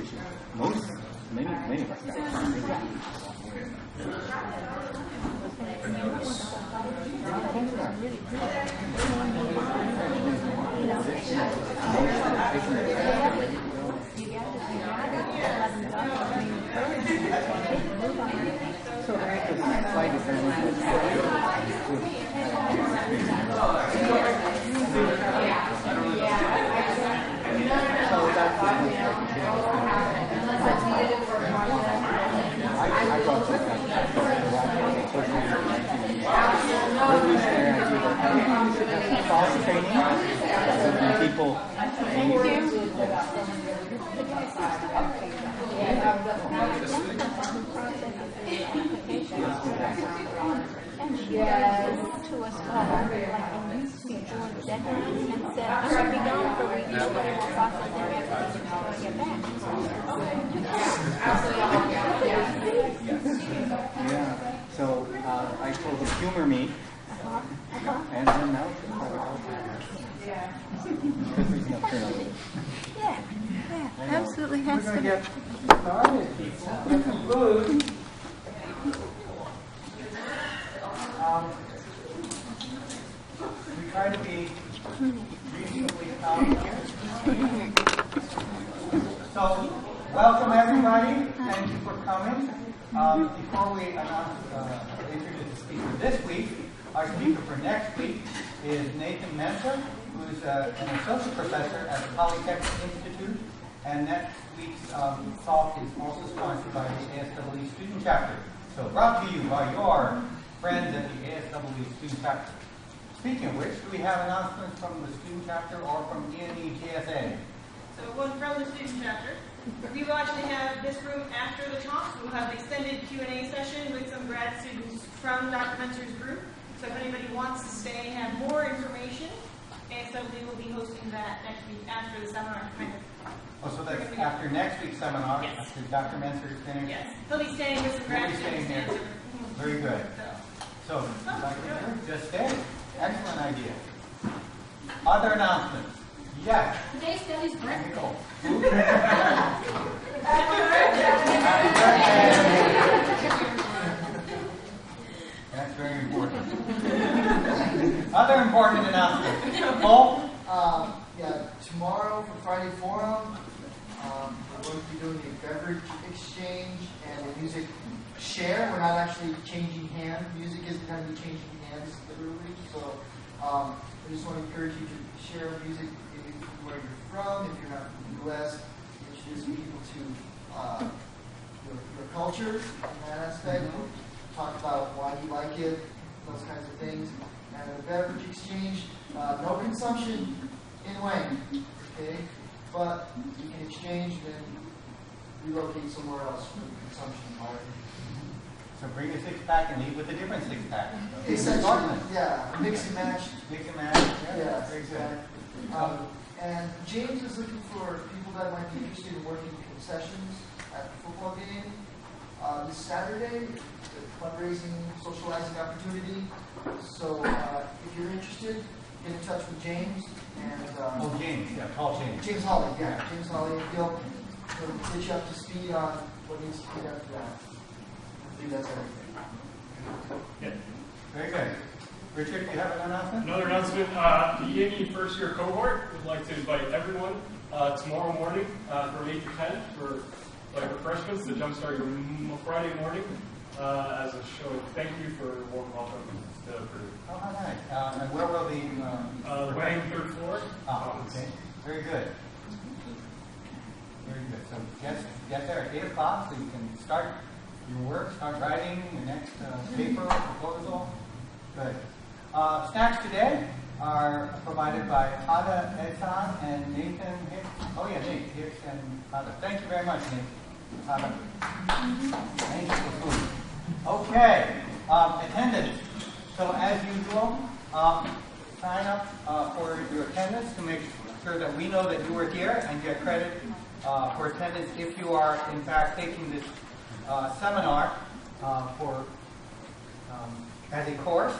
which is many of us got. People to us all, like before the deadline, and said, I'm going to be gone for a week, so whatever process they have to do until I get back. Yeah, so I told them, humor me, and then now because there's no turnover. Yeah, absolutely has to be. We're going to get started, people. Get some food. We try to be reasonably calm. So, welcome everybody. Thank you for coming. Before we introduce the speaker this week, our speaker for next week is Nathan Mensa, who's an associate professor at the Polytechnic Institute, and next week's talk is also sponsored by the ASWE Student Chapter. So brought to you by your friends at the ASWE Student Chapter. Speaking of which, do we have announcements from the Student Chapter or from ENE-GSA? So one from the Student Chapter. We will actually have this room after the talk. We'll have an extended Q&A session with some grad students from Dr. Menser's group. So if anybody wants to stay and have more information, ASWE will be hosting that next week after the seminar. Oh, so that's after next week's seminar, yes. After Dr. Menser is finished? Yes. He'll be staying with some grad students. Here. Very good. So, just stay. Excellent idea. Other announcements? Yes. Today's Debbie's birthday. That's very important. Other important announcements. Paul? Yeah, tomorrow for Friday Forum, we're going to be doing a beverage exchange and a music share. We're not actually changing hands. Music isn't going to be changing hands literally. So I just want to encourage you to share music where you're from. If you're not from the U.S., introduce people to your culture in that aspect. We'll talk about why you like it, those kinds of things. And a beverage exchange, no consumption in Wayne, okay? But you can exchange and then relocate somewhere else for the consumption part. So bring a six-pack and leave with a different six-pack. Essentially, yeah, mix and match. Mix and match, Yeah, very good. And James is looking for people that might be interested in working concessions at the football game. This Saturday, a fundraising, socializing opportunity. So if you're interested, get in touch with James. And James, yeah, call James. James Hawley, yeah, James Hawley. He'll get you up to speed on what needs to be done for that. I think that's everything. Yeah. Very good. Richard, do you have an announcement? Another announcement, the ENE first year cohort would like to invite everyone tomorrow morning from 8 to 10 for refreshments to jumpstart your Friday morning as a show of thank you for a warm welcome to Purdue. Oh, how nice. And where will the Wang third floor. Okay. Very good. Very good. So get there at 8 o'clock so you can start your work, start writing the next paper, proposal. Good. Snacks today are provided by Ada Esan and Nathan Hicks. Oh yeah, Nate Hicks and Ada. Thank you very much, Nate. Ada. Thank you for food. Okay. Attendance. So as usual, sign up for your attendance to make sure that we know that you were here and get credit for attendance if you are in fact taking this seminar as a course.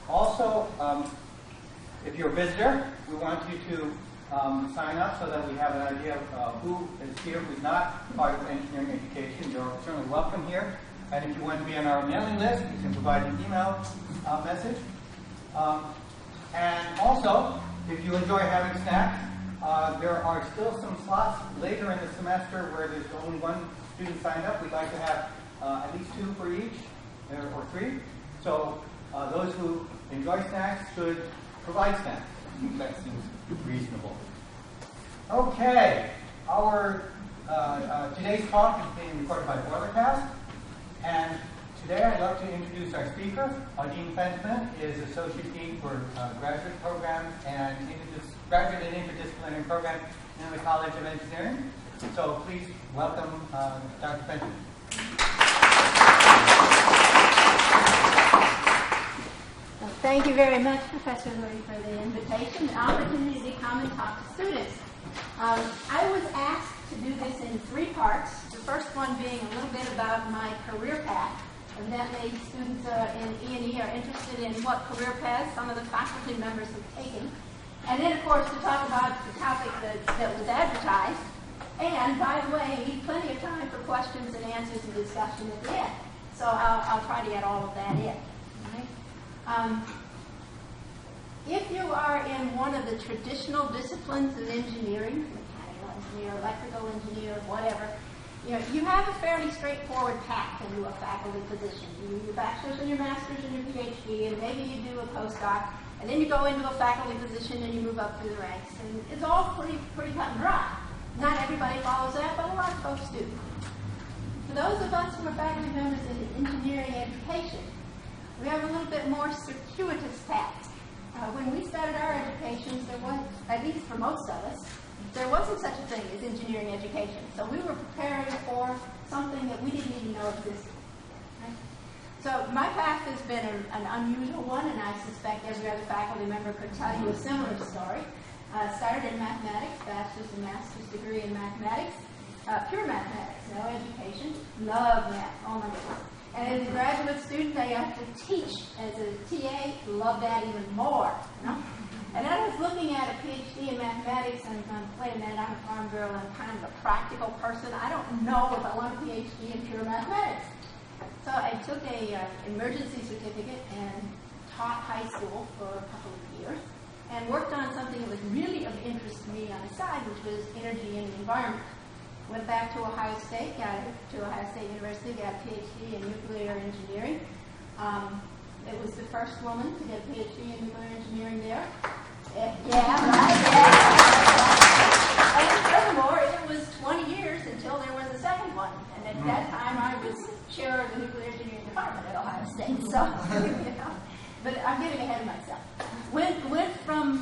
Also, if you're a visitor, we want you to sign up so that we have an idea of who is here who's not part of engineering education. You're certainly welcome here. And if you want to be on our mailing list, you can provide an email message. And also, if you enjoy having snacks, there are still some slots later in the semester where there's only one student signed up. We'd like to have at least 2 for each, or 3. So those who enjoy snacks should provide snacks. That seems reasonable. Okay, our today's talk is being recorded by Boilercast, and today I'd like to introduce our speaker. Audeen Fentiman is Associate Dean for Graduate Programs and Graduate and Interdisciplinary Programs in the College of Engineering. So please welcome Dr. Fentiman. Thank you very much, Professor Louie, for the invitation and opportunity to come and talk to students. I was asked to do this in 3 parts, the first one being a little bit about my career path. Evidently, students in E&E are interested in what career paths some of the faculty members have taken. And then, of course, to talk about the topic that was advertised. And, by the way, leave plenty of time for questions and answers and discussion at the end. So I'll try to get all of that in. If you are in one of the traditional disciplines of engineering, mechanical engineer, electrical engineer, whatever, you have a fairly straightforward path into a faculty position. You do your bachelor's and your master's and your PhD, and maybe you do a postdoc, and then you go into a faculty position and you move up through the ranks. And it's all pretty cut and dry. Not everybody follows that, but a lot of folks do. For those of us who are faculty members in engineering education, we have a little bit more circuitous path. When we started our educations, there was, at least for most of us, there wasn't such a thing as engineering education. So we were preparing for something that we didn't even know existed. Right? So my path has been an unusual one, and I suspect every other faculty member could tell you a similar story. Started in mathematics, bachelor's and master's degree in mathematics, pure mathematics, no education. Love math, oh my goodness. And as a graduate student, I got to teach as a TA. Love that even more. And then I was looking at a PhD in mathematics, and I'm going, wait a minute, I'm a farm girl, I'm kind of a practical person. I don't know if I want a PhD in pure mathematics. So I took a emergency certificate and taught high school for a couple of years, and worked on something that was really of interest to me on the side, which was energy and the environment. Went back to Ohio State, Ohio State University, got a PhD in nuclear engineering. It was the first woman to get a PhD in nuclear engineering there. Yeah, right. And furthermore, it was 20 years until there was a second one. And at that time, I was chair of the nuclear engineering department at Ohio State. So, but I'm getting ahead of myself. Went from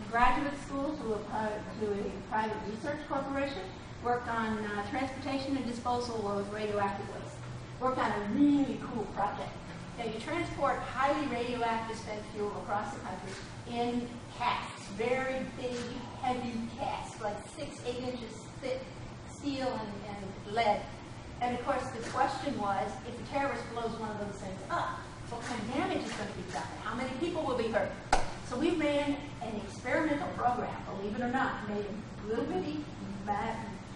graduate school to a private research corporation. Worked on transportation and disposal of radioactive waste. Worked on a really cool project. Now, you transport highly radioactive spent fuel across the country in casks, very big, heavy casks, like 6-8 inches thick steel and lead. And of course, the question was, if a terrorist blows one of those things up, what kind of damage is going to be done? How many people will be hurt? So we ran an experimental program, believe it or not, made a little bitty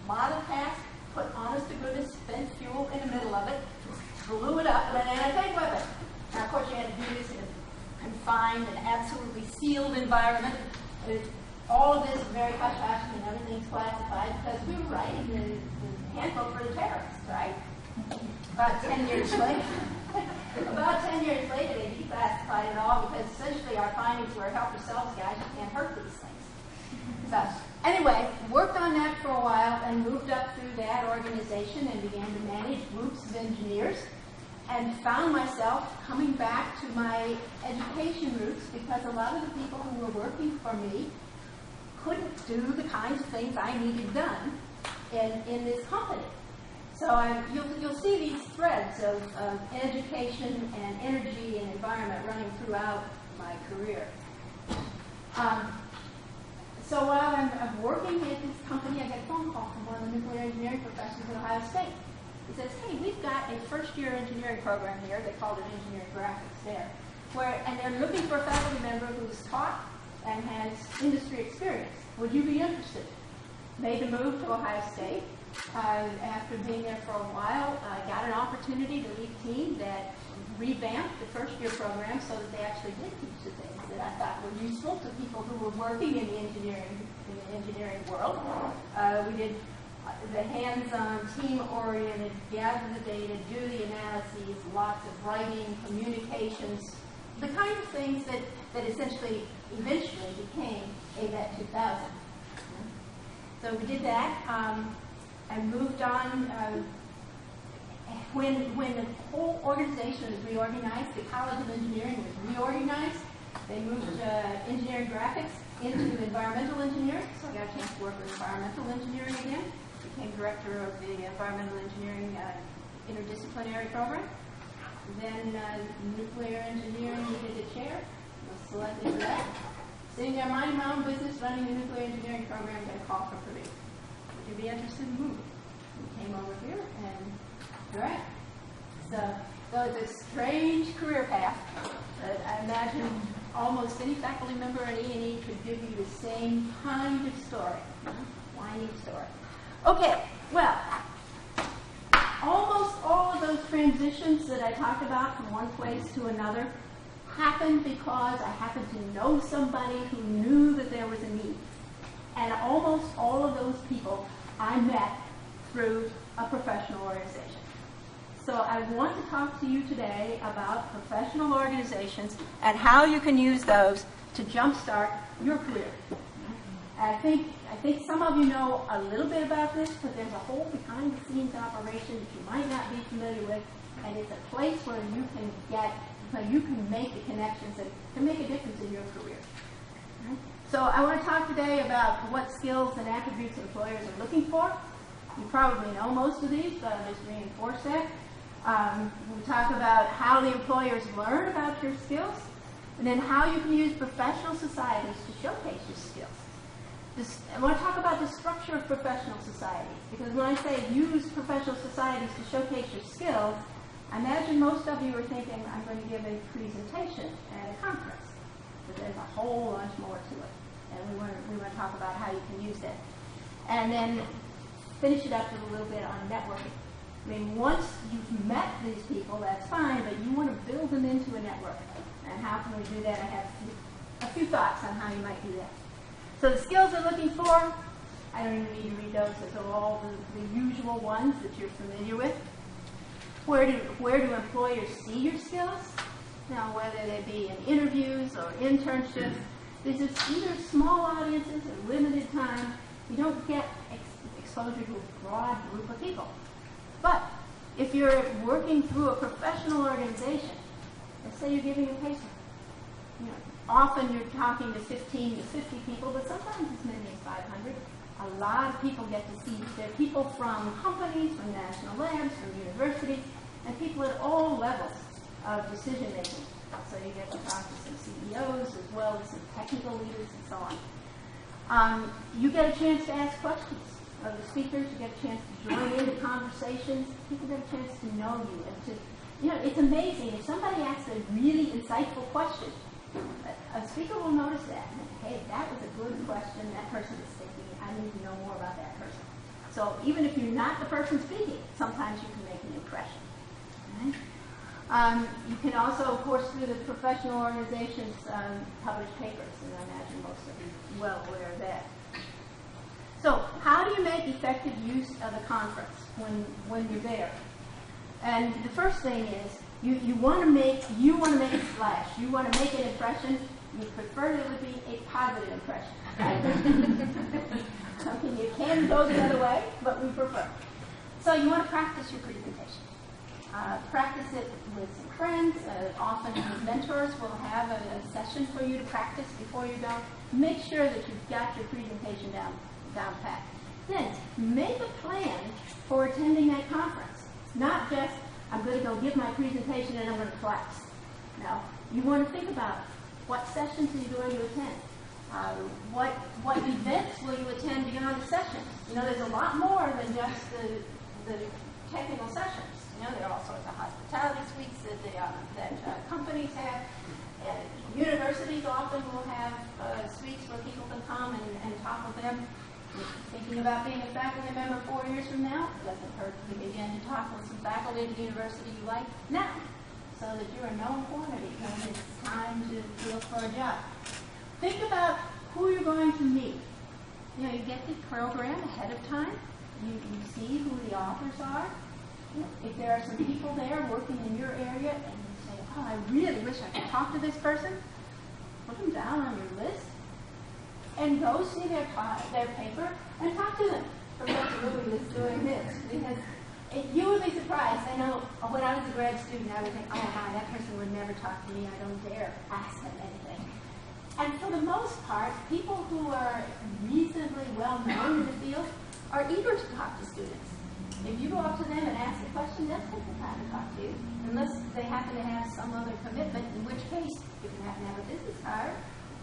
model pack, put honest-to-goodness spent fuel in the middle of it, blew it up, and then a big weapon. Now, of course, you had to do this in a confined and absolutely sealed environment. All of this is very hush-hush, and everything's classified because we were writing the handbook for the terrorists, right? About 10 years later. They declassified it all because essentially our findings were help yourselves, guys, you can't hurt these things. So, anyway, worked on that for a while and moved up through that organization and began to manage groups of engineers and found myself coming back to my education roots because a lot of the people who were working for me couldn't do the kinds of things I needed done in this company. So you'll see these threads of education and energy and environment running throughout my career. So while I'm working at this company, I get a phone call from one of the nuclear engineering professors at Ohio State. He says, hey, we've got a first-year engineering program here. They called it engineering graphics there. And they're looking for a faculty member who's taught and has industry experience. Would you be interested? Made the move to Ohio State. After being there for a while, got an opportunity to lead a team that revamped the first-year program so that they actually did teach the things that I thought were useful to people who were working in the engineering world. We did the hands-on, team-oriented, gather the data, do the analyses, lots of writing, communications, the kind of things that eventually became AVET 2000. So we did that and moved on. When the whole organization was reorganized, the College of Engineering was reorganized. They moved engineering graphics into environmental engineering, so I got a chance to work with environmental engineering again. Became director of the environmental engineering interdisciplinary program. Then nuclear engineering needed a chair. Was selected for that. Sitting there minding my own business, running the nuclear engineering program, got a call from Purdue. Would you be interested in moving? We came over here and right. So it's a strange career path, but I imagine almost any faculty member at E&E could give you the same kind of story, winding story. Okay, well, almost all of those transitions that I talked about from one place to another happened because I happened to know somebody who knew that there was a need. And almost all of those people I met through a professional organization. So I want to talk to you today about professional organizations and how you can use those to jumpstart your career. I think some of you know a little bit about this, but there's a whole behind-the-scenes operation that you might not be familiar with, and it's a place where you can make the connections that can make a difference in your career. So I want to talk today about what skills and attributes employers are looking for. You probably know most of these, but I'll just reinforce that. We'll talk about how the employers learn about your skills, and then how you can use professional societies to showcase your skills. I want to talk about the structure of professional societies, because when I say use professional societies to showcase your skills, I imagine most of you are thinking, I'm going to give a presentation at a conference, but there's a whole bunch more to it, and we want to talk about how you can use that. And then finish it up with a little bit on networking. I mean, once you've met these people, that's fine, but you want to build them into a network. And how can we do that? I have a few thoughts on how you might do that. So the skills they're looking for, I don't even need to read those. Those are all the usual ones that you're familiar with. Where do employers see your skills? Now, whether they be in interviews or internships, these are either small audiences or limited time. You don't get exposure to a broad group of people. But if you're working through a professional organization, let's say you're giving a paper, often you're talking to 15 to 50 people, but sometimes as many as 500. A lot of people get to see. There are people from companies, from national labs, from universities, and people at all levels of decision making. So you get to talk to some CEOs as well as some technical leaders and so on. You get a chance to ask questions of the speakers. You get a chance to join in the conversations. People get a chance to know you and to, it's amazing. If somebody asks a really insightful question, a speaker will notice that. Hey, that was a good question. That person is thinking. I need to know more about that person. So even if you're not the person speaking, sometimes you can make an impression. Right? You can also, of course, through the professional organizations, publish papers, and I imagine most of you are well aware of that. So how do you make effective use of the conference when you're there? And the first thing is you want to make a splash. You want to make an impression. You prefer it would be a positive impression. I mean, you can go the other way, but we prefer. So you want to practice your presentation. Practice it with some friends. Often mentors will have a session for you to practice before you go. Make sure that you've got your presentation down pat. Then make a plan for attending that conference. Not just, I'm going to go give my presentation and I'm going to collapse. No, you want to think about what sessions are you going to attend. What events will you attend beyond the sessions? There's a lot more than just the technical sessions. There are all sorts of hospitality suites that companies have. Universities often will have suites where people can come and talk with them. Thinking about being a faculty member 4 years from now, it doesn't hurt to begin to talk with some faculty at the university you like now, so that you're a known quantity when it's time to look for a job. Think about who you're going to meet. You know, you get the program ahead of time. You see who the authors are. You know, if there are some people there working in your area and you say, oh, I really wish I could talk to this person, put them down on your list and go see their paper and talk to them. Professor Louis was doing this because you would be surprised. I know when I was a grad student, I would think, oh my, that person would never talk to me. I don't dare ask them anything. And for the most part, people who are reasonably well known in the field are eager to talk to students. If you go up to them and ask a question, they'll take the time to talk to you, unless they happen to have some other commitment, in which case you can happen to have a business card,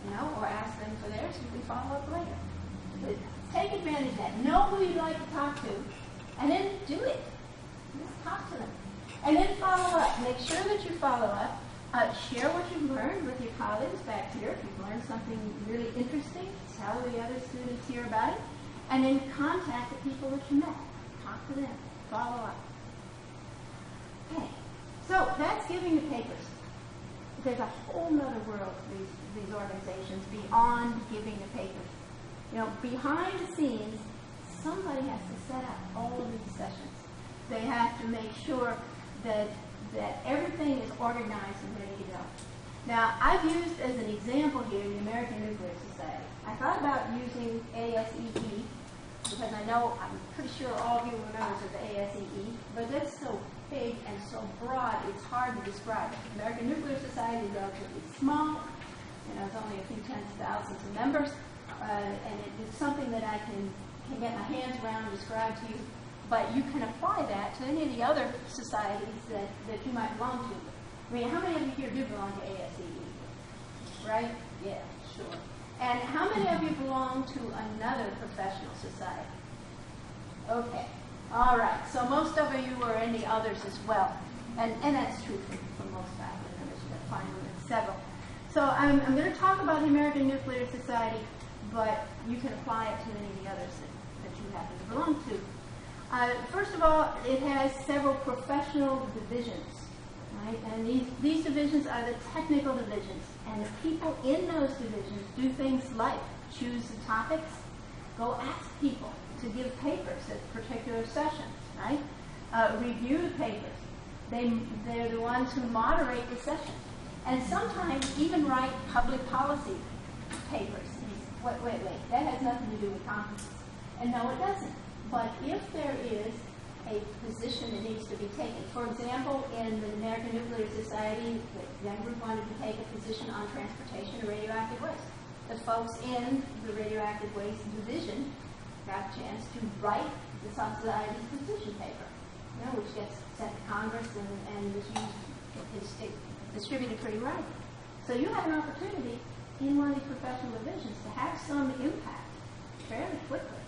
you know, or ask them for theirs, you can follow up later. But take advantage of that. Know who you'd like to talk to, and then do it. Just talk to them. And then follow up. Make sure that you follow up. Share what you've learned with your colleagues back here. If you've learned something really interesting, tell the other students here about it. And then contact the people that you met. Talk to them. Follow up. Okay. So that's giving the papers. There's a whole other world to these organizations beyond giving the papers. You know, behind the scenes, somebody has to set up all of these sessions. They have to make sure that everything is organized and ready to go. Now, I've used as an example here the American Nuclear Society. I thought about using ASEE because I know, I'm pretty sure all of you are members of the ASEE, but that's so big and so broad, it's hard to describe. The American Nuclear Society is relatively small. You know, it's only a few tens of thousands of members, and it's something that I can get my hands around and describe to you. But you can apply that to any of the other societies that you might belong to. I mean, how many of you here do belong to ASEE? Right? Yeah, sure. And how many of you belong to another professional society? Okay. All right. So most of you are in the others as well. And that's true for most faculty members. You'll find them in several. So I'm going to talk about the American Nuclear Society, but you can apply it to any of the others that you happen to belong to. First of all, it has several professional divisions, right? And these divisions are the technical divisions. And the people in those divisions do things like choose the topics, go ask people to give papers at particular sessions, right? Review the papers. They're the ones who moderate the session. And sometimes even write public policy papers. Wait, that has nothing to do with conferences. And no, it doesn't. But if there is a position that needs to be taken, for example, in the American Nuclear Society, the young group wanted to take a position on transportation of radioactive waste. The folks in the radioactive waste division got a chance to write the society's position paper, you know, which gets sent to Congress and is distributed pretty widely. So you have an opportunity in one of these professional divisions to have some impact fairly quickly.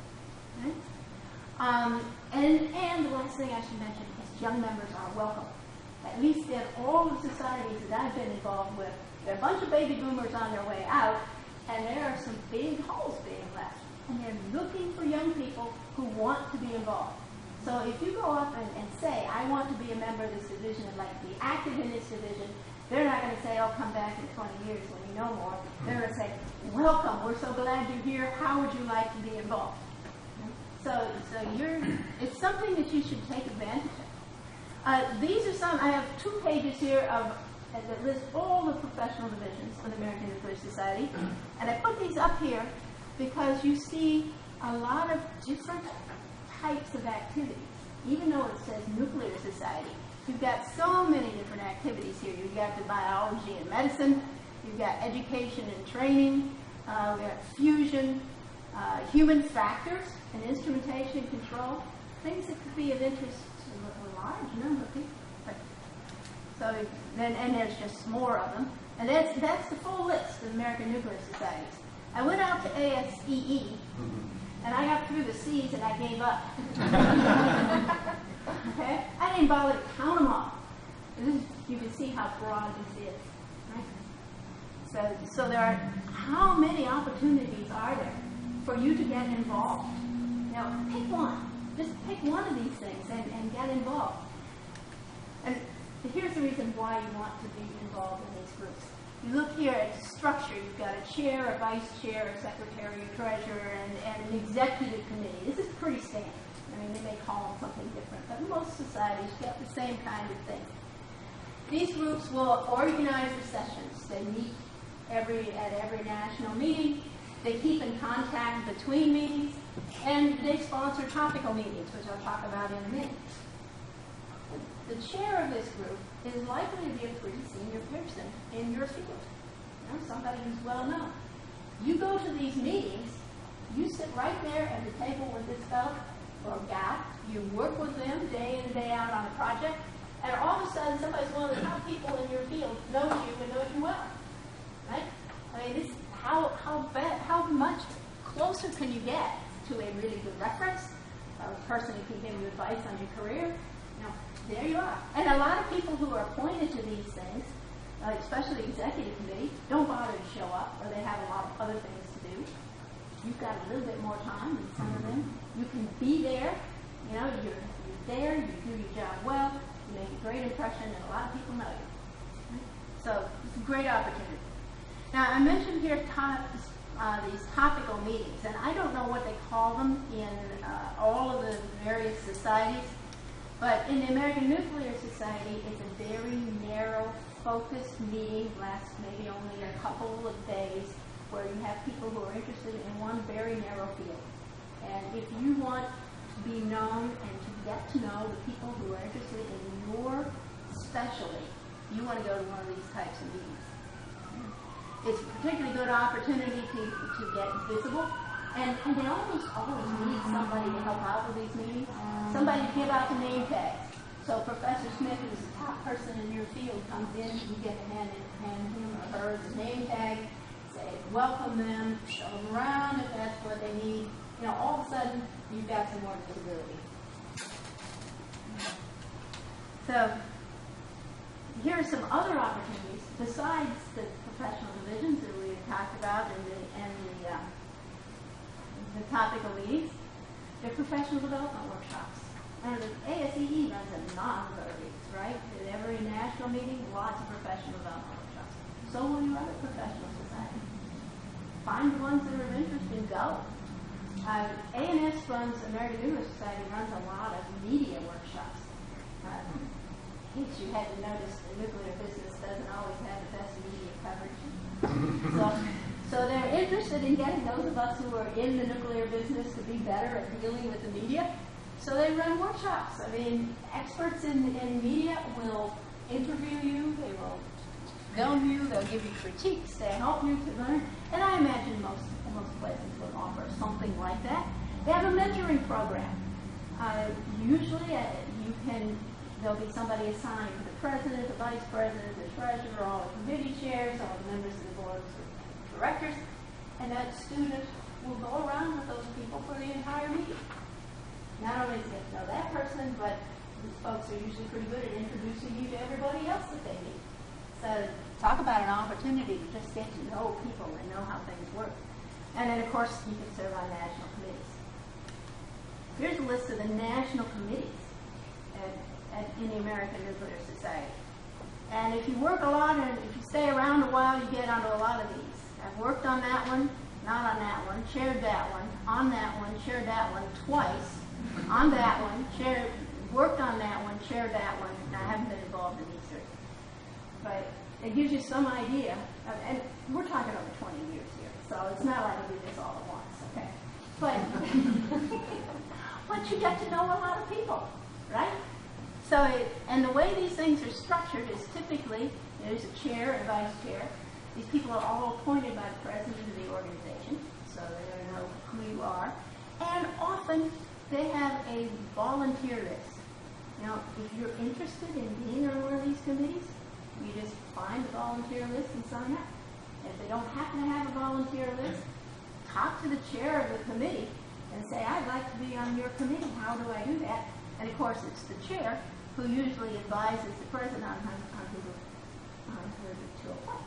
Right? And the last thing I should mention is young members are welcome. At least in all the societies that I've been involved with, there are a bunch of baby boomers on their way out, and there are some big holes being left. And they're looking for young people who want to be involved. So if you go up and say, I want to be a member of this division and like to be active in this division, they're not going to say, oh, come back in 20 years when you know more. They're going to say, welcome, we're so glad you're here. How would you like to be involved? So it's something that you should take advantage of. These are some, I have 2 pages here that list all the professional divisions of the American Nuclear Society. And I put these up here because you see a lot of different types of activities. Even though it says Nuclear Society, you've got so many different activities here. You've got the biology and medicine, you've got education and training, we've got fusion, human factors and instrumentation and control, things that could be of interest to a large number of people. So then, and there's just more of them. And that's the full list of American Nuclear Societies. I went out to ASEE, and I got through the C's and I gave up. Okay? I didn't bother to count them all. You can see how broad this is. Right? So there are, how many opportunities are there for you to get involved? Now, pick one. Just pick one of these things and get involved. And here's the reason why you want to be involved in these groups. You look here at structure. You've got a chair, a vice chair, a secretary, a treasurer, and an executive committee. This is pretty standard. I mean, they may call them something different, but most societies get the same kind of thing. These groups will organize the sessions. They meet at every national meeting. They keep in contact between meetings, and they sponsor topical meetings, which I'll talk about in a minute. The chair of this group is likely to be a pretty senior person in your field, somebody who's well known. You go to these meetings, you sit right there at the table with this fellow or gal, you work with them day in and day out on a project, and all of a sudden somebody's one of the top people in your field knows you and knows you well, right? I mean, this, how much closer can you get to a really good reference, a person who can give you advice on your career? There you are. And a lot of people who are appointed to these things, especially executive committee, don't bother to show up, or they have a lot of other things to do. You've got a little bit more time than some of them. You can be there. You're there. You do your job well. You make a great impression, and a lot of people know you. So it's a great opportunity. Now, I mentioned here these topical meetings, and I don't know what they call them in all of the various societies. But in the American Nuclear Society, it's a very narrow, focused meeting, lasts maybe only a couple of days, where you have people who are interested in one very narrow field. And if you want to be known and to get to know the people who are interested in your specialty, you want to go to one of these types of meetings. It's a particularly good opportunity to get visible. And they almost always need somebody to help out with these meetings, somebody to give out the name tags. So Professor Smith, who's the top person in your field, comes in, you get to hand him or her the name tag, say, welcome them, show them around if that's what they need. All of a sudden, you've got some more visibility. So here are some other opportunities besides the professional divisions that we talked about and the topical meetings. They're professional development workshops. And the ASEE runs a number of these, right? At every national meeting, lots of professional development workshops. So will your other professional society. Find the ones that are of interest and go. A&S runs, American Nuclear Society runs a lot of media workshops. In case you hadn't noticed, the nuclear business doesn't always have the best media coverage. So they're interested in getting those of us who are in the nuclear business to be better at dealing with the media. So they run workshops. I mean, experts in media will interview you. They will film you. They'll give you critiques. They help you to learn. And I imagine most places will offer something like that. They have a mentoring program. Usually, there'll be somebody assigned to the president, the vice president, the treasurer, all the committee chairs, all the members of the boards of directors, and that student will go around with those people for the entire meeting. Not only to get to know that person, but these folks are usually pretty good at introducing you to everybody else that they meet. So talk about an opportunity to just get to know people and know how things work. And then, of course, you can serve on national committees. Here's a list of the national committees in the American Nuclear Society. And if you work a lot and if you stay around a while, you get onto a lot of these. I've worked on that one, not on that one, chaired that one, on that one, chaired that one twice, on that one, worked on that one, chaired that one, and I haven't been involved in these three. But it gives you some idea, and we're talking over 20 years here, so it's not like I do this all at once, okay? But you get to know a lot of people, right? So, and the way these things are structured is typically there's a chair and a vice chair. These people are all appointed by the president of the organization, so they know who you are. And often they have a volunteer list. Now, if you're interested in being on one of these committees, you just find the volunteer list and sign up. If they don't happen to have a volunteer list, talk to the chair of the committee and say, I'd like to be on your committee. How do I do that? And of course, it's the chair who usually advises the president on who to appoint.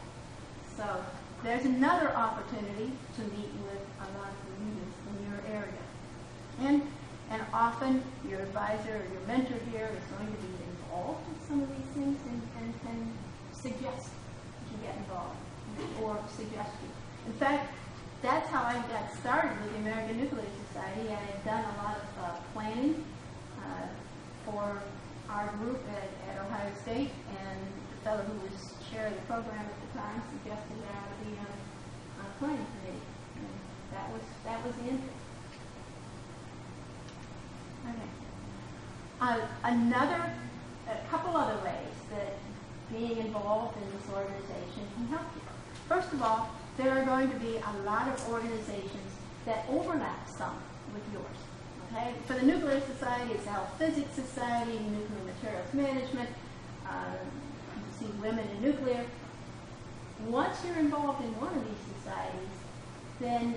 So there's another opportunity to meet with a lot of the leaders in your area. And often your advisor or your mentor here is going to be involved in some of these things and can suggest that you get involved or suggest you. In fact, that's how I got started with the American Nuclear Society. I had done a lot of planning for our group at Ohio State, and the fellow who was chair of the program at the time suggested that I would be on a planning committee. And that was the interest. Okay. A couple other ways that being involved in this organization can help you. First of all, there are going to be a lot of organizations that overlap some with yours. Okay? For the Nuclear Society, it's the Health Physics Society, Nuclear Materials Management, you see Women in Nuclear. Once you're involved in one of these societies, then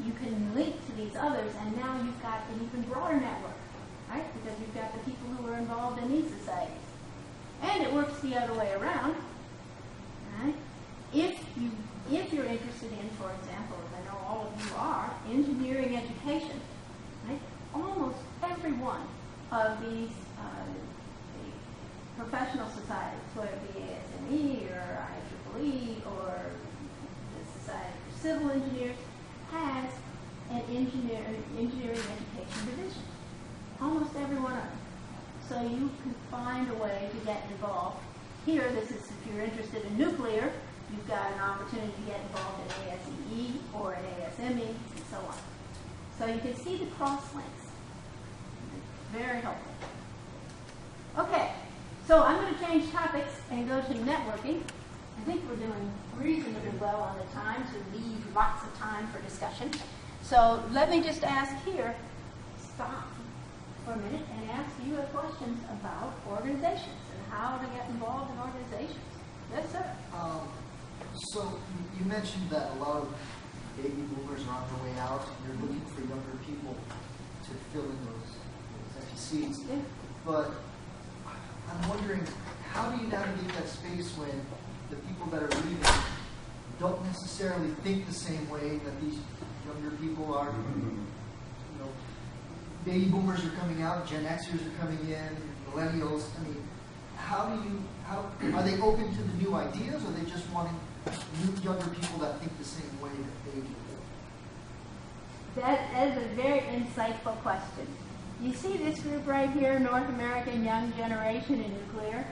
you can link to these others, and now you've got an even broader network, right? Because you've got the people who are involved in these societies. And it works the other way around, right? If you're interested in, for example, as I know all of you are, engineering education, right? Almost every one of these professional societies, whether it be ASME or IEEE or the Society for Civil Engineers, has an engineering education division. Almost every one of them. So you can find a way to get involved. Here, this is if you're interested in nuclear, you've got an opportunity to get involved in ASEE or in ASME and so on. So you can see the cross links. Very helpful. Okay, so I'm going to change topics and go to networking. I think we're doing reasonably well on the time to leave lots of time for discussion. So let me just ask here, stop for a minute and ask you questions about organizations and how to get involved in organizations. Yes, sir. So you mentioned that a lot of baby boomers are on their way out. And you're looking for younger people to fill in those empty seats. Yeah. But I'm wondering, how do you navigate that space when the people that are leaving don't necessarily think the same way that these younger people are? You know, baby boomers are coming out, Gen Xers are coming in, millennials. I mean, how are they open to the new ideas, or are they just wanting younger people that think the same way that they do? That is a very insightful question. You see this group right here, North American Young Generation in Nuclear?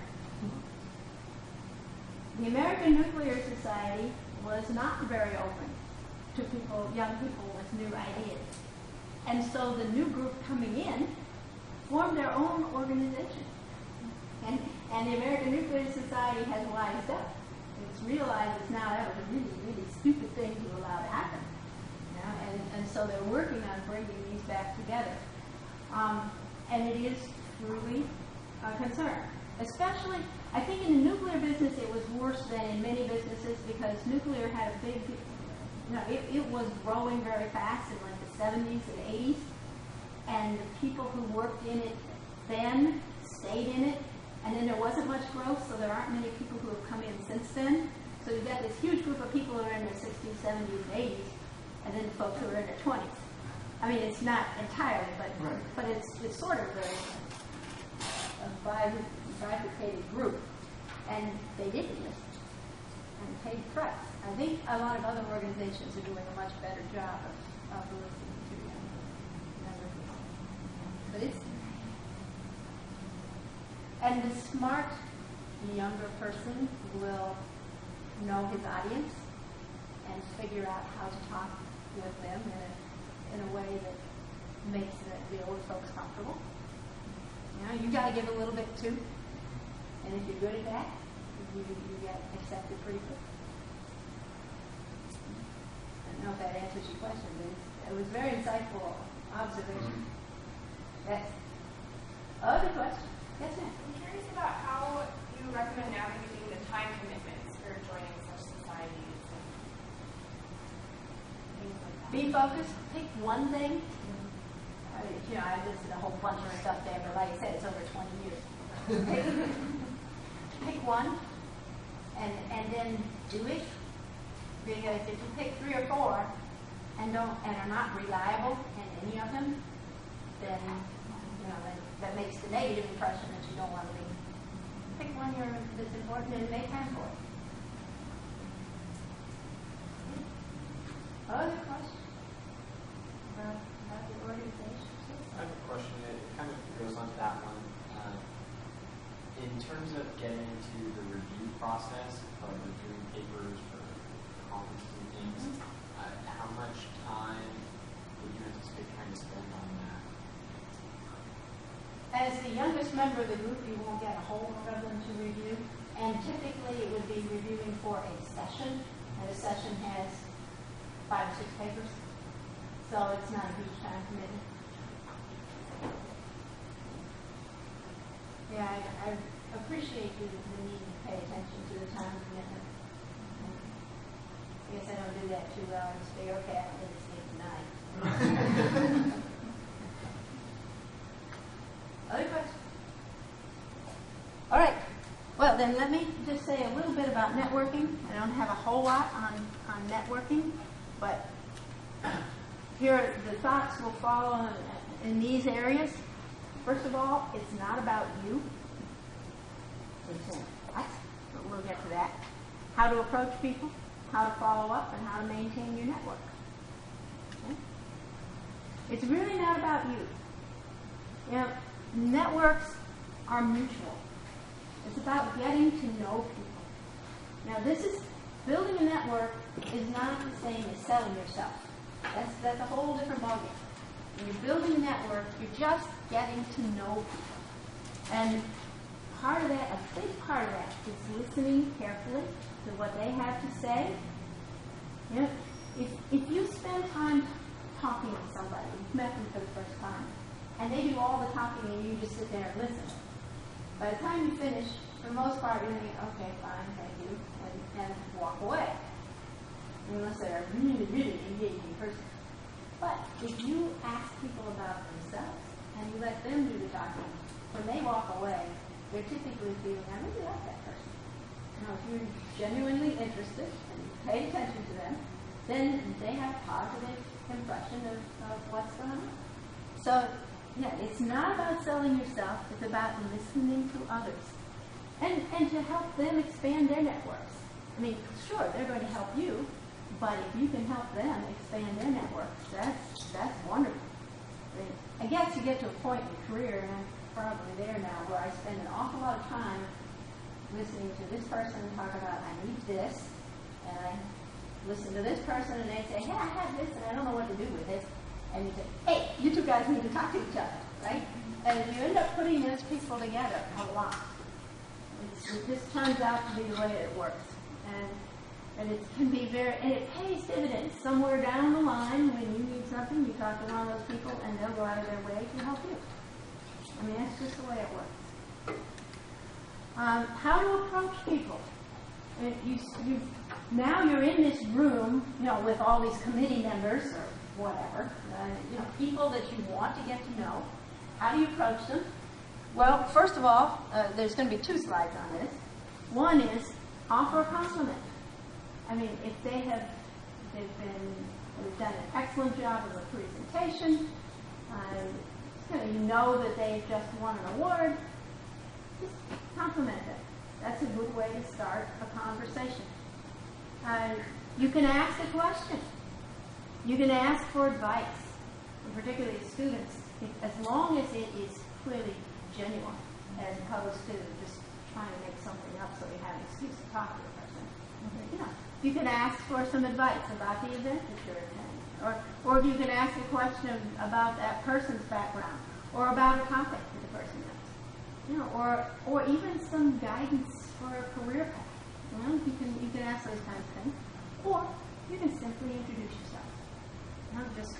The American Nuclear Society was not very open to young people with new ideas. And so the new group coming in formed their own organization. And the American Nuclear Society has wised up. It's realized it's now that was a really, really stupid thing to allow to happen. You know? And so they're working on bringing these back together. And it is truly a concern. Especially, I think in the nuclear business it was worse than in many businesses because nuclear had a big, it was growing very fast in like the 70s and 80s. And the people who worked in it then stayed in it. And then there wasn't much growth, so there aren't many people who have come in since then. So you've got this huge group of people who are in their 60s, 70s, and 80s, and then folks who are in their 20s. I mean, it's not entirely, but it's sort of a bifurcated group. And they didn't listen and paid the price. I think a lot of other organizations are doing a much better job of listening to younger people. But and the smart younger person will know his audience and figure out how to talk with them in a way that makes the old folks comfortable. You got to give a little bit too. And if you're good at that, you get accepted pretty quick. I don't know if that answers your question, but it was a very insightful observation. Yes. Other question? Yes, ma'am. I'm curious about how you recommend navigating the time commitments for joining such societies and things like that. Be focused. Pick one thing. I listed a whole bunch of stuff there, but like I said, it's over 20 years. Pick one, and then do it Because if you pick 3 or 4 and are not reliable in any of them, then that makes the negative impression that you don't want to be. Pick one that's important and make time for it. Other questions about the organization? I have a question. It kind of goes on to that one. In terms of getting into the review process of reviewing papers for conferences and things, how much time would you anticipate trying to spend on that? As the youngest member of the group, you won't get a whole lot of them to review, and typically it would be reviewing for a session, and a session has 5 or 6 papers, so it's not a huge time commitment. Yeah, I appreciate the need to pay attention to the time commitment. I guess I don't do that too well. I just figure, okay, I need to sleep tonight. Other questions? All right. Well, then let me just say a little bit about networking. I don't have a whole lot on networking, but here the thoughts will follow in these areas. First of all, it's not about you. What? But we'll get to that. How to approach people, how to follow up, and how to maintain your network. Okay? It's really not about you. Networks are mutual. It's about getting to know people. Now, building a network is not the same as selling yourself. That's a whole different ballgame. When you're building a network, you're just getting to know people. And part of that, a big part of that, is listening carefully to what they have to say. If you spend time talking with somebody, you've met them for the first time, and they do all the talking and you just sit there and listen, by the time you finish, for the most part, you're going to think, okay, fine, thank you, and walk away. Unless they're a really, really engaging person. But if you ask people about themselves and you let them do the talking, when they walk away, they're typically feeling, I really like that person. Now, if you're genuinely interested and you pay attention to them, then they have a positive impression of what's going on. So, yeah, it's not about selling yourself, it's about listening to others. And to help them expand their networks. I mean, sure, they're going to help you, but if you can help them expand their networks, that's wonderful. I mean, I guess you get to a point in your career, and I'm probably there now, where I spend an awful lot of time listening to this person talk about, I need this, and I listen to this person, and they say, hey, I have this, and I don't know what to do with it. And you say, hey, you two guys need to talk to each other, right? And you end up putting those people together a lot. It just turns out to be the way it works. And it can be and it pays dividends. Somewhere down the line, when you need something, you talk to one of those people, and they'll go out of their way to help you. I mean, that's just the way it works. How to approach people. Now you're in this room, with all these committee members or whatever, people that you want to get to know. How do you approach them? Well, first of all, there's going to be 2 slides on this. One is offer a compliment. I mean, if they've done an excellent job of a presentation, you know that they've just won an award, just compliment them. That's a good way to start a conversation. You can ask a question. You can ask for advice, and particularly students, as long as it is clearly genuine, as opposed to just trying to make something up so you have an excuse to talk to the person. You can ask for some advice about the event that you're attending, or you can ask a question about that person's background, or about a topic that the person knows, or even some guidance for a career path. You can ask those kinds of things, or you can simply introduce yourself. Just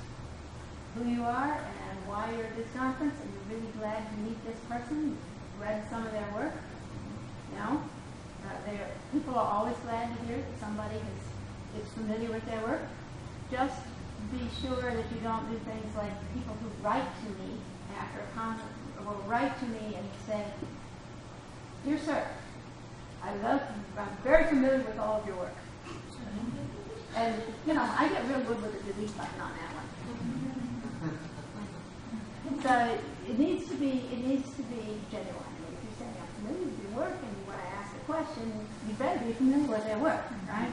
who you are and why you're at this conference, and you're really glad to meet this person. You've read some of their work. People are always glad to hear that somebody is familiar with their work. Just be sure that you don't do things like people who write to me after a conference will write to me and say, "Dear sir, I'm very familiar with all of your work. And, you know, I get real good with the delete button on that one. So it needs to be genuine. If you're saying I'm familiar with your work and you want to ask a question, you better be familiar with their work, right?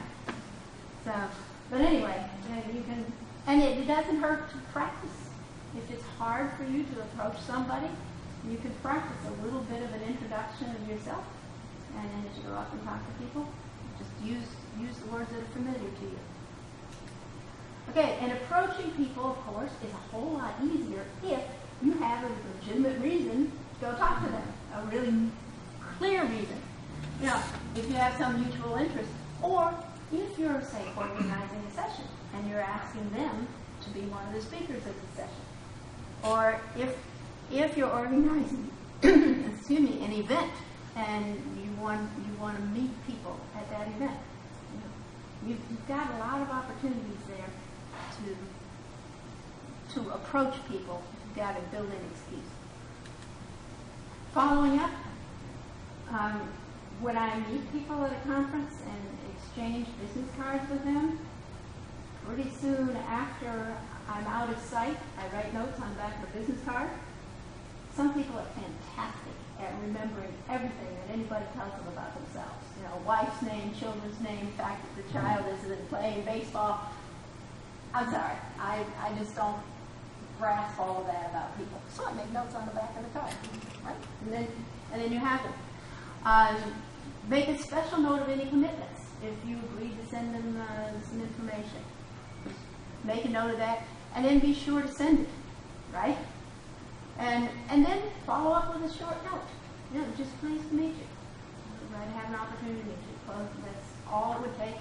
So, but anyway, you can, and it doesn't hurt to practice. If it's hard for you to approach somebody, you can practice a little bit of an introduction of yourself, and then as you go up and talk to people, just use the words that are familiar to you. Okay, and approaching people, of course, is a whole lot easier if you have a legitimate reason to go talk to them, a really clear reason. You know, if you have some mutual interest, or if you're, say, organizing a session and you're asking them to be one of the speakers at the session, or if you're organizing, excuse me, an event and you want to meet people at that event, you've got a lot of opportunities there to approach people. You've got to build an excuse. Following up, when I meet people at a conference and exchange business cards with them, pretty soon after I'm out of sight, I write notes on the back of a business card. Some people are fantastic at remembering everything that anybody tells them about themselves. You know, wife's name, children's name, fact that the child is playing baseball. I'm sorry, I just don't grasp all of that about people. So I make notes on the back of the card, right? And then you have them. Make a special note of any commitments if you agree to send them some information. Make a note of that, and then be sure to send it, right? And then follow up with a short note. You know, just pleased to meet you. Glad to have an opportunity to meet you. Well, that's all it would take.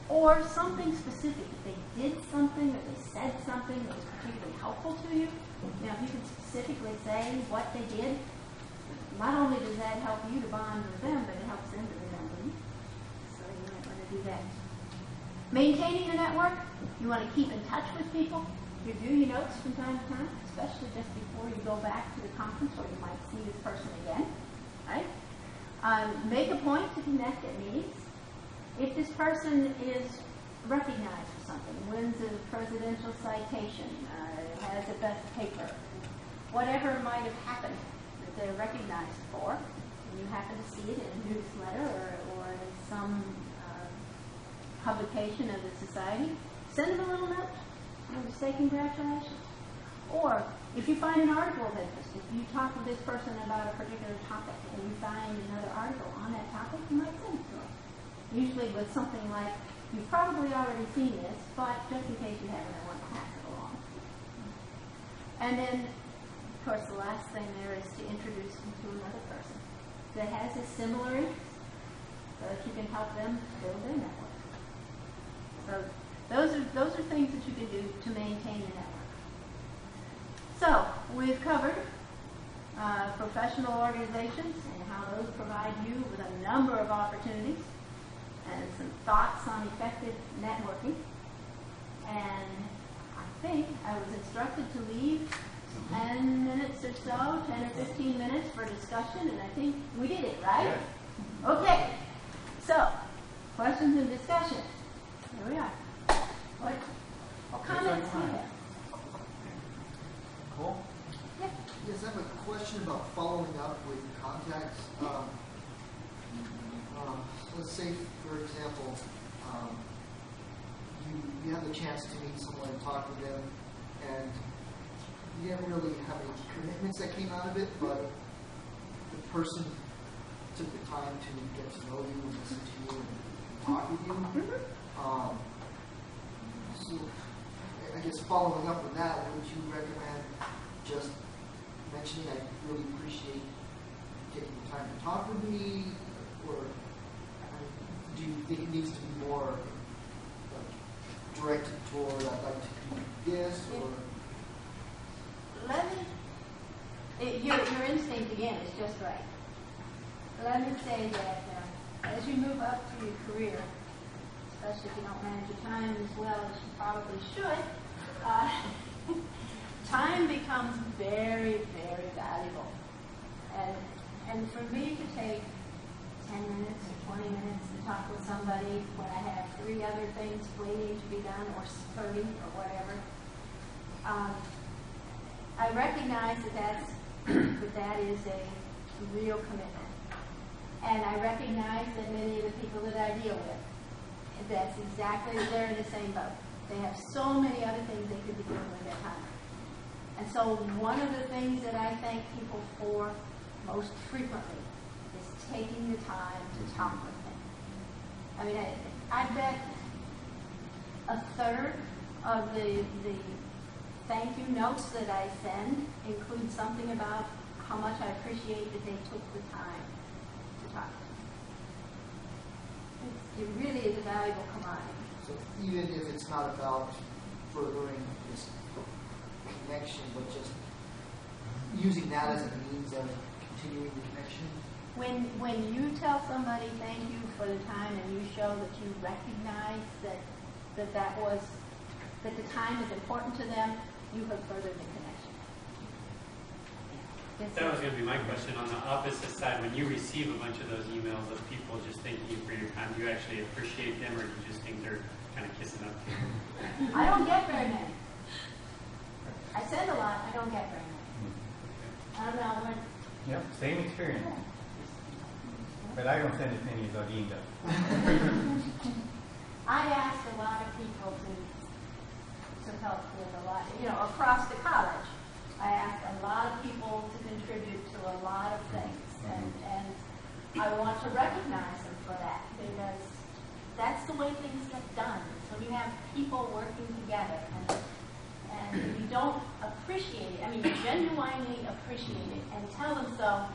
Or something specific. If they did something or they said something that was particularly helpful to you, you know, if you could specifically say what they did, not only does that help you to bond with them, but it helps them to remember you. So you might want to do that. Maintaining the network, you want to keep in touch with people. Review your notes from time to time, especially just before you go back to the conference where you might see this person again. Right? Make a point to connect at meetings. If this person is recognized for something, wins a presidential citation, has the best paper, whatever might have happened that they're recognized for, and you happen to see it in a newsletter or in some publication of the society, send them a little note. Say congratulations. Or if you find an article of interest, if you talk with this person about a particular topic and you find another article on that topic, you might send it to them. Usually with something like, you've probably already seen this, but just in case you haven't, I want to pass it along. And then, of course, the last thing there is to introduce them to another person that has a similar interest so that you can help them build their network. So those are things that you can do to maintain the network. So we've covered professional organizations and how those provide you with a number of opportunities and some thoughts on effective networking. And I think I was instructed to leave 10 minutes or so, 10 or 15 minutes for discussion, and I think we did it, right? Yeah. Okay. So, questions and discussion. Here we are. What comments do you have? Cool. Yeah. Yes, I have a question about following up with contacts. Let's say, for example, you have the chance to meet someone and talk with them, and you didn't really have any commitments that came out of it, but the person took the time to get to know you and listen to you and talk with you. So, I guess following up with that, would you recommend just mentioning I really appreciate taking the time to talk with me, or do you think it needs to be more directed toward I'd like to do this, or? Your instinct again is just right. Let me say that as you move up through your career, especially if you don't manage your time as well as you probably should, time becomes very, very valuable. And for me to take 10 minutes or 20 minutes to talk with somebody when I have 3 other things waiting to be done, or 30 or whatever. I recognize that that is a real commitment. And I recognize that many of the people that I deal with, they're in the same boat. They have so many other things they could be doing with their time. And so one of the things that I thank people for most frequently is taking the time to talk with them. I mean, I bet a third of the thank you notes that I send include something about how much I appreciate that they took the time to talk. It really is a valuable commodity. So even if it's not about furthering this connection, but just using that as a means of continuing the connection? When you tell somebody thank you for the time and you show that you recognize that the time is important to them, you have furthered the connection. That was going to be my question. On the opposite side, when you receive a bunch of those emails of people just thanking you for your time, do you actually appreciate them, or do you just think they're kind of kissing up to you? I don't get very many. I send a lot, I don't get very many. I don't know when. Yep, same experience. But I don't send as many as Audeen does. I ask a lot of people to help with a lot, across the college. I ask a lot of people to contribute to a lot of things, and I want to recognize them for that, because that's the way things get done. So you have people working together, and if you don't appreciate it, genuinely appreciate it, and tell them so,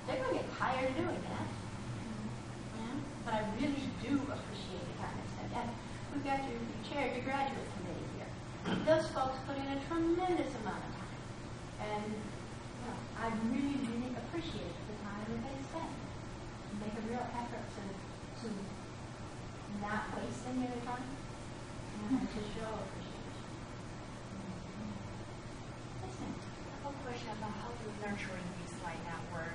they're going to get tired of doing that. But I really do appreciate the kind of stuff. And we've got your chair, your graduate committee here. Those folks put in a tremendous amount of time. And I really, really appreciate the time that they spend. Make a real effort to not waste any of their time and to show appreciation. Listen. I have a question about how to nurturing these network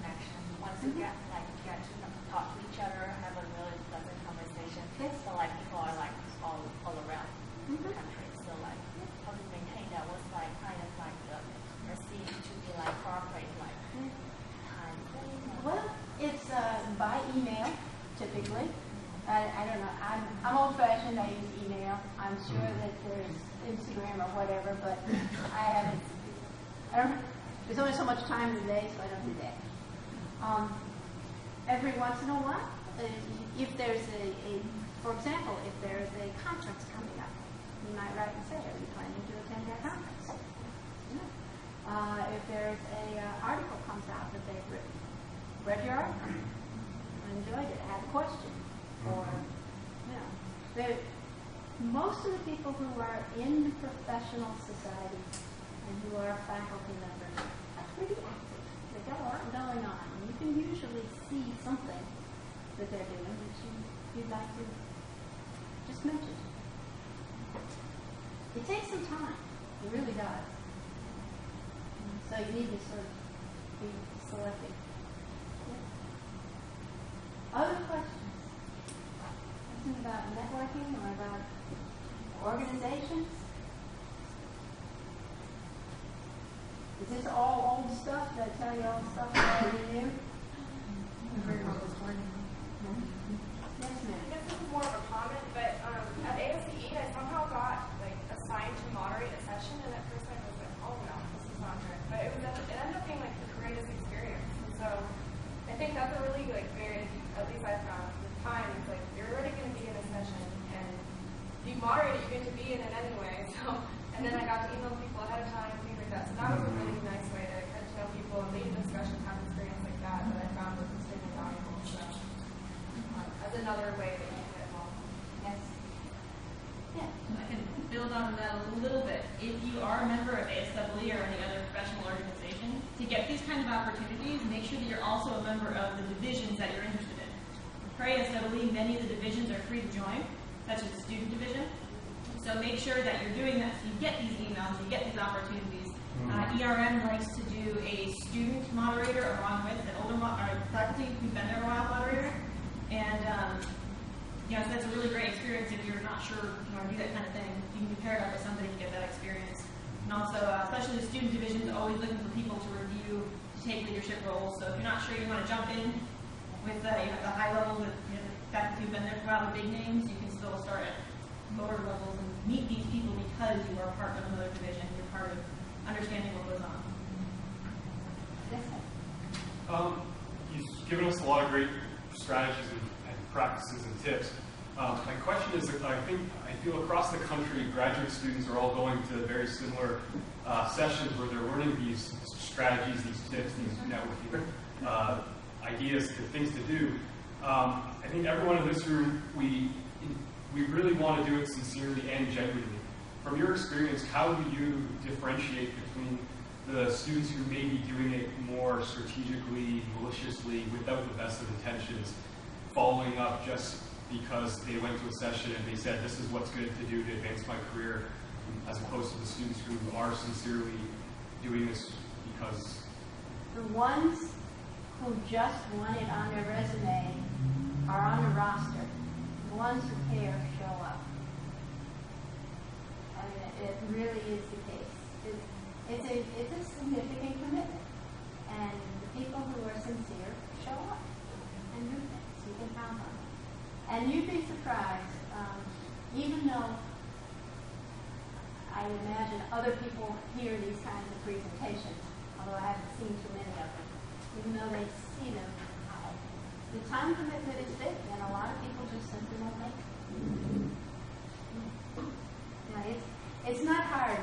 connection. Once you get to talk to each other, have a really pleasant conversation. Yes. So people are all around the country. So how to maintain that was kind of the received to be corporate time. Well, it's by email typically. I don't know. I'm old-fashioned. I use email. I'm sure that there's Instagram or whatever, but I don't. There's only so much time in the day, so I don't do that. Every once in a while, if there's for example, if there's a conference coming up, you might write and say, "Are you planning to attend that conference?" If there's a article comes out that they've written, read your article, enjoyed it, had a question, or most of the people who are in professional societies and who are faculty members are pretty active. They've got a lot going on, and you can usually see something that they're doing that you'd like to just mention. It takes some time. It really does. So you need to sort of be selective. Yeah. Other questions? Something about networking or about organizations? Is this all old stuff? Did I tell you all the stuff that I already knew? Yes, ma'am. I guess this is more of a comment, but at ASCE, I somehow got assigned to moderate a session, and at first I was like, oh no, this is not good. But it ended up being the greatest experience. And so I think that's a really very, at least I found with time, it's you're already going to be in a session, and if you moderate it, you're going to be in it anyway. So, and then I got to email people ahead of time, things like that. So that was a really nice way to get to know people and lead discussions, have experience like that I found was extremely valuable. So that's another way that you can get involved. Yes. Yeah. I can build on that a little bit. If you are a member of ASWE or any other professional organization, to get these kind of opportunities, make sure that you're also a member of the divisions that you're interested in. For ASWE, many of the divisions are free to join, such as the student division. So make sure that you're doing that so you get these emails, you get these opportunities. ERM likes to do a student moderator along with an older faculty who's been there a while moderator. And, so that's a really great experience if you're not sure how to do that kind of thing. You can be paired up with somebody to get that experience. And also, especially the student division is always looking for people to review, to take leadership roles. So if you're not sure you want to jump in with the high level with the faculty who've been there for a while, the big names, you can still start at lower levels and meet these people because you are part of another division. You're part of understanding what goes on. He's given us a lot of great strategies and practices and tips. My question is, I feel across the country, graduate students are all going to very similar sessions where they're learning these strategies, these tips, these networking ideas, things to do. I think everyone in this room, we really want to do it sincerely and genuinely. From your experience, how do you differentiate between the students who may be doing it more strategically, maliciously, without the best of intentions, following up just because they went to a session and they said, this is what's good to do to advance my career, as opposed to the students who are sincerely doing this because... The ones who just want it on their resume are on the roster. The ones who care show up. I mean, it really is the case. It's a significant commitment. And the people who are sincere show up and do things. You can count on them. And you'd be surprised, even though I imagine other people hear these kinds of presentations, although I haven't seen too many of them, even though they see them, the time commitment is big, and a lot of people just simply won't make it. It's not hard.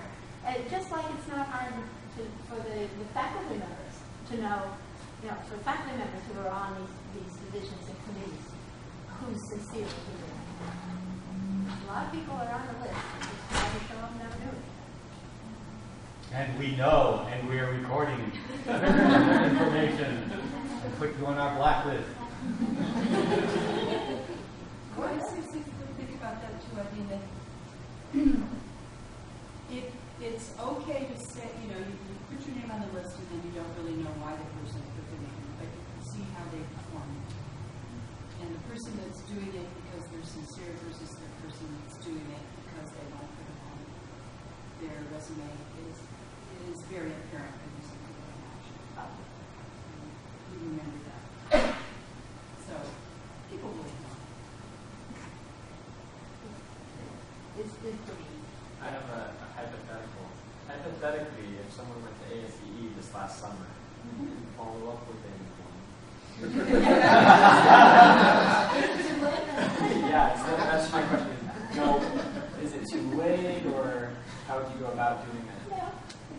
Just like it's not hard for the faculty members to know, for faculty members who are on these divisions and committees, who's sincere to do it. A lot of people are on the list. Just never show up, never do it. And we know, and we are recording information and put you on our blacklist. Well, I seriously think about that too, Audeen, that it's okay to say, you put your name on the list and then you don't really know why the person put their name, but you can see how they perform. And the person that's doing it because they're sincere versus the person that's doing it because they want to put it on their resume is very apparent when you see people in action. You remember that. So, people will know. It's good for me. I have a hypothetical. Hypothetically, if someone went to ASCE this last summer and follow up with anyone, yeah, so that's my question. Is it too late, or how would you go about doing that? No,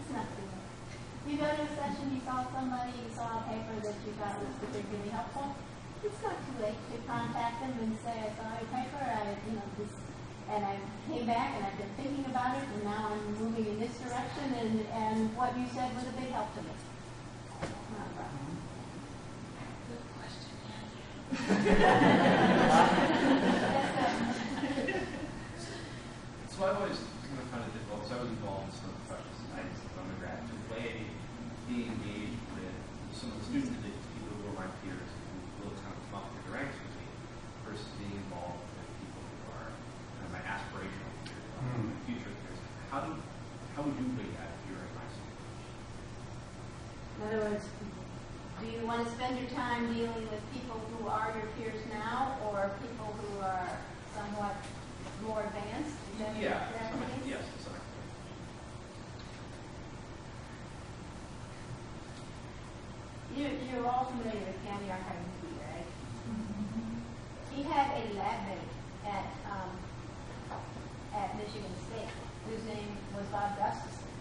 it's not too late. You go to a session, you saw somebody, you saw a paper that you thought was particularly helpful. It's not too late to contact them and say, I saw your paper, and I came back and I've been thinking about it, and now I'm moving in this direction, and what you said was a big help to me. Not a problem. Good question. So I've always found it difficult, because I was involved in some of the professional societies in undergrad, to weigh being engaged with some of the students, the people who are my peers, who will kind of come up through the ranks with me, versus being involved with people who are kind of my aspirational peers, my future peers. How would you weigh that if you were in my situation? In other words, do you want to spend your time dealing with people who are your peers now, or people who are somewhat more advanced? Yes, to some extent. You're all familiar with Candy Archive-Moody, right? Mm-hmm. He had a lab mate at Michigan State whose name was Bob Gustafson,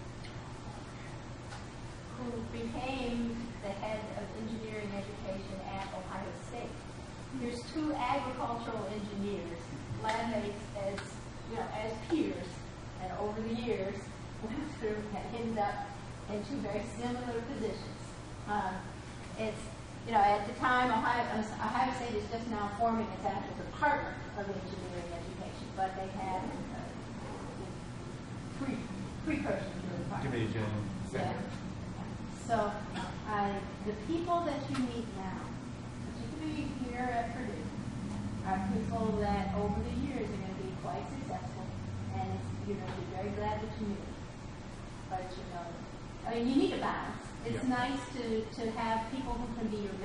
who became the head of engineering education at Ohio State. There's two agricultural engineers, lab mates as peers, and over the years went through and ended up in two very similar positions. At the time, Ohio State is just now forming its actual department of engineering education, but they had precursors to the department. Division. Yeah. So the people that you meet now particularly here at Purdue, are people that over the years are going to be quite successful, and you're going to be very glad that you knew it. But you know, I mean, you need a balance. It's nice to have people who can be your mentors.